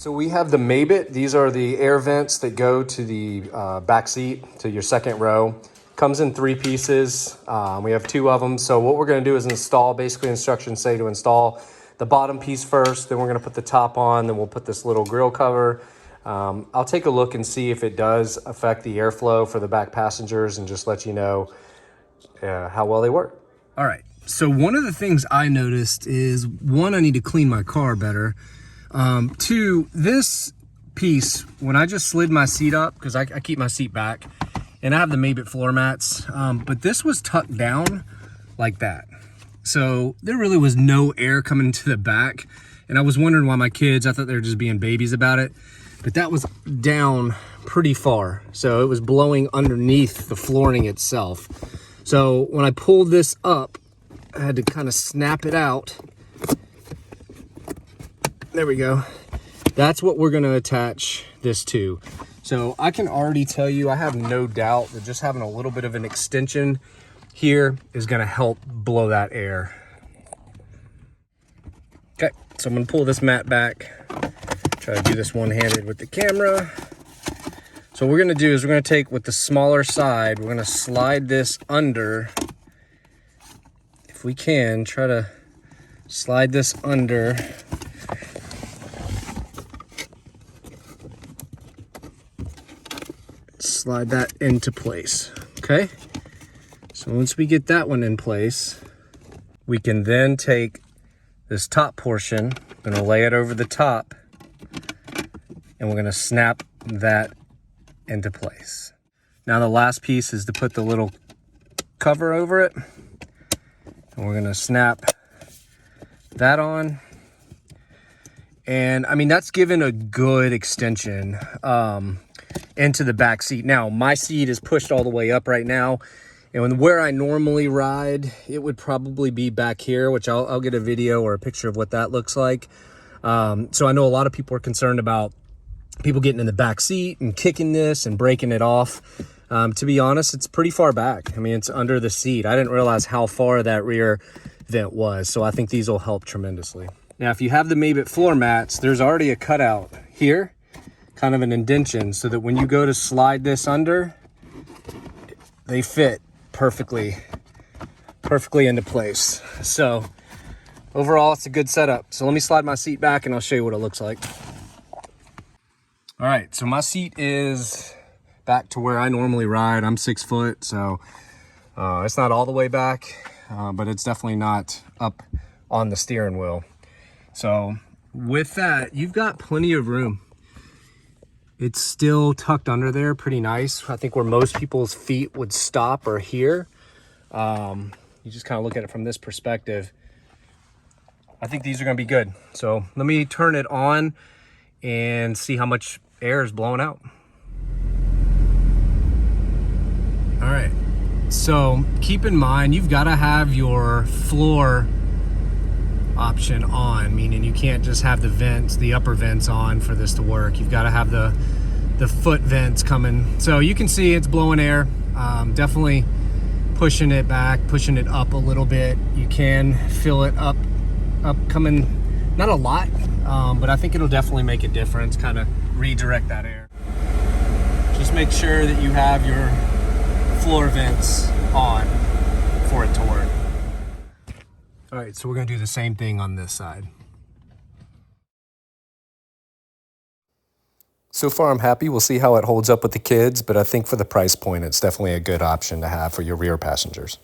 So we have the Mabett. These are the air vents that go to the back seat, to your second row. Comes in 3 pieces. We have 2 of them. So what we're going to do is install, basically instructions say to install the bottom piece first. Then we're going to put the top on. Then we'll put this little grill cover. I'll take a look and see if it does affect the airflow for the back passengers and just let you know how well they work. All right. So one of the things I noticed is, 1, I need to clean my car better. 2, this piece, when I just slid my seat up, because I keep my seat back, and I have the Mabett floor mats, but this was tucked down like that. So there really was no air coming to the back. And I was wondering why my kids, I thought they were just being babies about it, but that was down pretty far. So it was blowing underneath the flooring itself. So when I pulled this up, I had to kind of snap it out. There we go. That's what we're going to attach this to. So I can already tell you, I have no doubt that just having a little bit of an extension here is going to help blow that air. Okay, so I'm going to pull this mat back. Try to do this one-handed with the camera. So what we're going to do is we're going to take with the smaller side, we're going to slide this under. If we can, try to slide this under. Slide that into place, okay? So once we get that one in place, we can then take this top portion, we're gonna lay it over the top, and we're gonna snap that into place. Now the last piece is to put the little cover over it, and we're gonna snap that on. And I mean, that's given a good extension into the back seat. Now my seat is pushed all the way up right now, and where I normally ride, it would probably be back here, which I'll get a video or a picture of what that looks like. So I know a lot of people are concerned about people getting in the back seat and kicking this and breaking it off. To be honest, it's pretty far back. I mean, it's under the seat. I didn't realize how far that rear vent was, so I think these will help tremendously. Now, if you have the Mabett floor mats, there's already a cutout here, kind of an indentation, so that when you go to slide this under, they fit perfectly into place. So overall, it's a good setup. So let me slide my seat back and I'll show you what it looks like. All right, so my seat is back to where I normally ride. I'm 6 foot, so it's not all the way back, but it's definitely not up on the steering wheel. So with that, you've got plenty of room. It's still tucked under there pretty nice. I think where most people's feet would stop are here. You just kind of look at it from this perspective. I think these are gonna be good. So let me turn it on and see how much air is blowing out. All right, so keep in mind, you've gotta have your floor option on, meaning you can't just have the vents, the upper vents on for this to work. You've gotta have the foot vents coming. So you can see it's blowing air, definitely pushing it back, pushing it up a little bit. You can feel it up coming, not a lot, but I think it'll definitely make a difference, kind of redirect that air. Just make sure that you have your floor vents on for it to work. All right, so we're gonna do the same thing on this side. So far, I'm happy. We'll see how it holds up with the kids, but I think for the price point, it's definitely a good option to have for your rear passengers.